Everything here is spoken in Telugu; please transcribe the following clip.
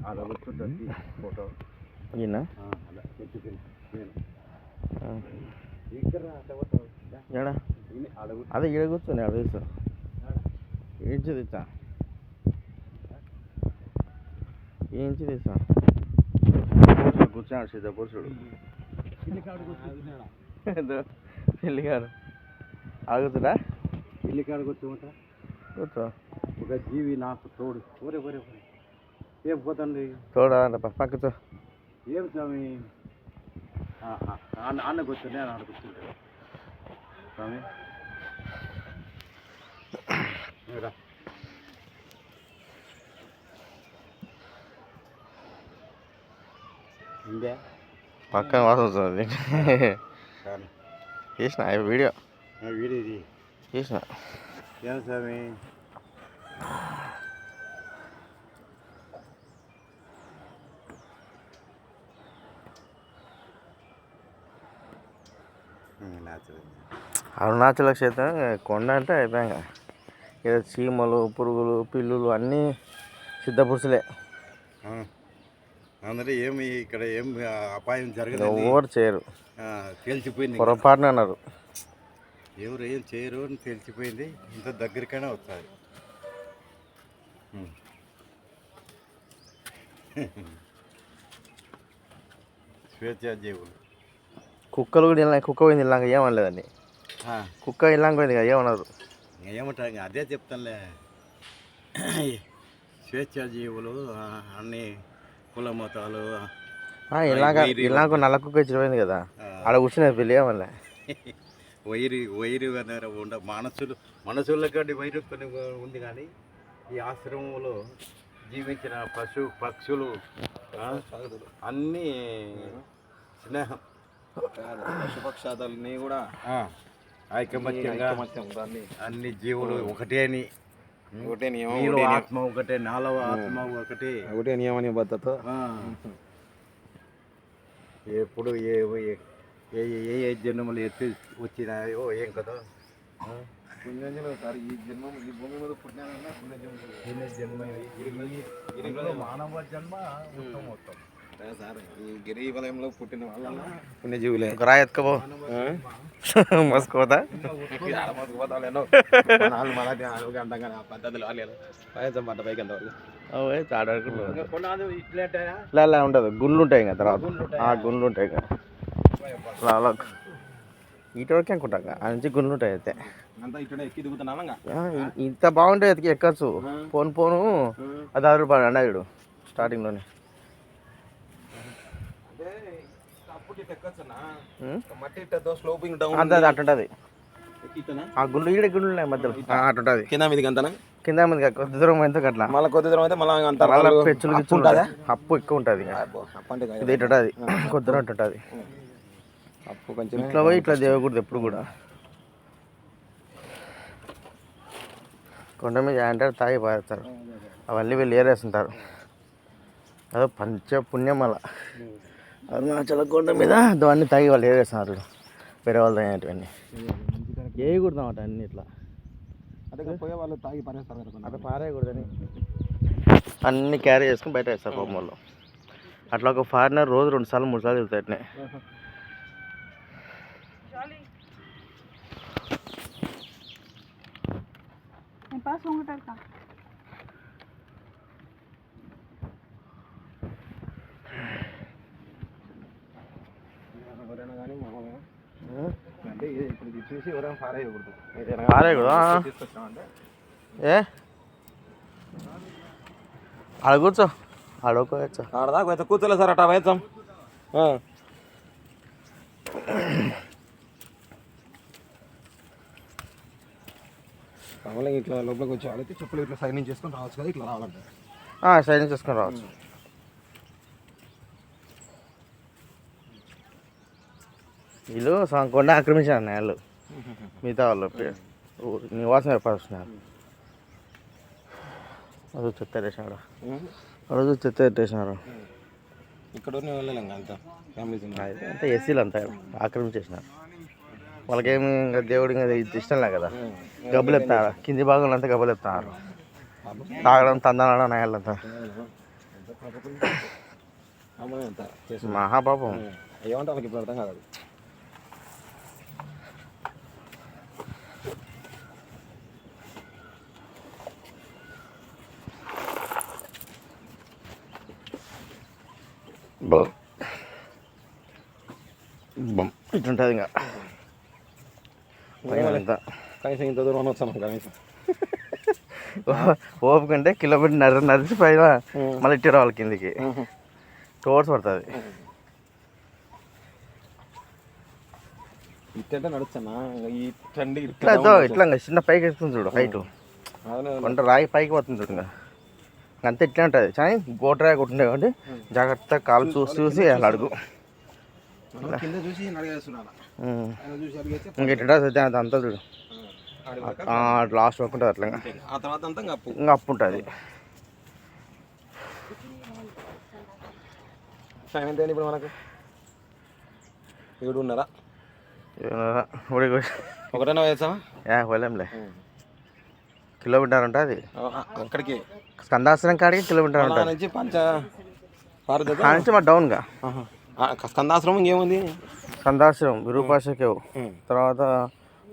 అలా కూర్చుంటుంది ఫోటో ఈయన అలా చెట్టుకి ఏడా అదే ఈడ కూర్చొని ఆడ తెలుసు ఏంచి తెచ్చా ఏంచి తెచ్చా కూర్చున్నాడు సీత పురుషుడు పెళ్ళికాడు ఆగుతుడా పెళ్ళికాడు కూర్చోమంట కూర్చో ఒక జీవి నాకు తోడు ఒరే ఒరే ఒరే ఏం పోతండి తోడా పక్కతో ఏం స్వామి అన్న కూర్చొని నేను ఆడ కూర్చుంటాను స్వామి రా ఇందే పక్కన వాసన వస్తుంది చేసిన వీడియో వీడిది చేసిన ఏం స్వామి అరుణాచల క్షేత్రం కొండ అంటే అయిపోయాక ఏదో చీమలు పురుగులు పిల్లులు అన్నీ సిద్ధపురుషులే అందరూ ఏమి ఇక్కడ ఏం అపాయం జరగదు ఎవరు చేయరు తెలిసిపోయింది పొరపాటున అన్నారు ఎవరు ఏం చేయరు అని తెలిసిపోయింది ఇంత దగ్గరికైనా వస్తుంది స్వేచ్ఛాజీవులు కుక్కలు కూడా ఇలా కుక్క పోయింది ఇలాగ ఏమనలేదండి కుక్క ఇలాగ పోయింది కదా ఏమన్నారు ఏమంటారు ఇంకా అదే చెప్తానులే స్వేచ్ఛాజీవులు అన్ని కుల మతాలు ఇలాగ నల్ల కుక్క ఇచ్చిపోయింది కదా ఆడ కూర్చునేది పెళ్ళి ఏమన్నా వైరు ఉండ మనసుల కంటే వైరు కొన్ని ఉంది కానీ ఈ ఆశ్రమంలో జీవించిన పక్షులు అన్నీ స్నేహం పశుపక్షాదాలని కూడా ఐకమత్యంగా అన్ని జీవులు ఒకటే అని ఒకటే నియమం ఆత్మ ఒకటే నాలుగవ ఆత్మ ఒకటే నియమ నిబద్ధత ఎప్పుడు ఏ ఏ ఏ ఏ జన్మలు ఎత్తి వచ్చినాయో ఏం కదా పుణ్యజన్మ సార్ ఈ జన్మ ఈ భూమి మీద పుట్టినా పుణ్యజన్మ మానవ జన్మ మొత్తం సార్ ఈ గిరి వలయంలో పుట్టిన వాళ్ళ పుణ్యజీవులే రాయి ఎత్తుకోబో మోసుకోదా పద్ధతులు రాయసం పంట పైకి ఎంతవరకు ఉండదు గుండ్లు ఉంటాయి కదా తర్వాత గుండ్లు ఉంటాయి కదా అలా ఇటు వరకు అనుకుంటా ఆ నుంచి గుండ్లు ఉంటాయి అయితే ఇంత బాగుంటాయి ఎత్తికి ఎక్కచ్చు పోను అది 10 రూపాయలు అన్నాడు స్టార్టింగ్లోనే అట్టుంటది ఆ గుండు ఈడ గుండు ఉన్నాయి మధ్యలో అట్టుంటది కింద మీదకి అంతనా కింద మీద కొద్ది దూరం అయితే అట్లా మళ్ళీ కొద్ది దూరం అయితే మళ్ళీ అంత పెచ్చులు అప్పు ఎక్కువ ఉంటుంది ఇది ఇటుంటది కొద్ది దూరం ఉంటుంది అప్పు కొంచెం ఇట్లా పోయి ఇట్లా దేవకూడదు ఎప్పుడు కూడా కొండ మీద అంటారు తాగి పారేస్తారు అవన్నీ వీళ్ళు ఏరేస్తుంటారు అదో పంచపుణ్యం అలా అరుణాచల కొండ మీద దాన్ని తాగి వాళ్ళు ఏరేస్తున్నారు వేరే వాళ్ళు తాగినటువన్నీ వేయకూడదన్నమాట అన్ని ఇట్లా అదే పోయే వాళ్ళు తాగి పారేస్తారు అట్లా పారేయకూడదని అన్నీ క్యారీ చేసుకుని బయట వేస్తారు బొమ్మల్లో అట్లా ఒక ఫారినర్ రోజు 2 సార్లు 3 సార్లు తిరుగుతాయి అట్నే అంటే ఇప్పుడు చూసి ఎవరైనా పారేయకూడదు ఏ ఆడ కూర్చో ఆడకోవచ్చు ఆడదాకా కూర్చోలే సార్ అట్లా వేద్దాం మామూలుగా ఇట్లా లోపలికి వచ్చి వాళ్ళైతే చెప్పులు ఇట్లా సైనింగ్ చేసుకొని రావచ్చు కదా ఇట్లా రావాలంటే సైనింగ్ చేసుకొని రావచ్చు వీళ్ళు కొండ ఆక్రమించారు వాళ్ళు మిగతా వాళ్ళు నివాసం ఏర్పరుస్తున్నారు రోజు చెత్త పెట్టేసినారు రోజు చెత్త పెట్టేసినారు ఇక్కడ అంతా ఫ్యామిలీస్ అంతా ఎస్సీలు అంతా ఆక్రమించేసినారు వాళ్ళకేమి ఇంకా దేవుడు ఇంకా ఇష్టం లే కదా గబ్బులు ఎత్తారు కింది భాగంలో అంతా గబ్బులు ఎత్తారు తాగడం తందనడం నాయాలంతా అమ్మాయి అంత మహాపాపం. ఏమంటే వాళ్ళకి ఇప్పుడు అర్థం కాదు. ఇట్లుంటుంది ఇంకా అంతా. కనీసం ఇంత దూరం వచ్చాను కనీసం. ఓపిక అంటే కిలోమీటర్ నడిచి పైన మళ్ళీ ఇట్టి రావాలి కిందికి. 2 hours పడుతుంది. ఇట్లా నడుస్తానా ఈ చండి ఇట్లా ఇట్లా చిన్న పైకి ఎక్కుతుంది చూడు హైట్. వంట రాయి పైకి పోతుంది చూడు ఇంకా అంతే ఇట్లా ఉంటుంది. కానీ గోటరాయి కొట్టుండే కాబట్టి జాగ్రత్తగా కాలు చూసి అలా అడుగు. కింద చూసి నడిగేస్తున్నాను. ఇంకా ఇట్లా అంతా చూడు లాస్ట్ వరకు ఉంటుంది అట్లా. ఆ తర్వాత అంతా ఇంకా అప్పు ఉంటుంది. టైం ఎంత ఇప్పుడు మనకు 7:30. ఒకటైనా వేసావా? వెళ్ళంలే. కిలోమీటర్ ఉంటుంది అక్కడికి స్కందాశ్రం కాడికి కిలోమీటర్ ఉంటుంది. నుంచి నుంచి మా డౌన్గా స్కందాశ్రమం ఇంకేముంది? స్కందాశ్రమం విరూపాక్ష కేవ్, తర్వాత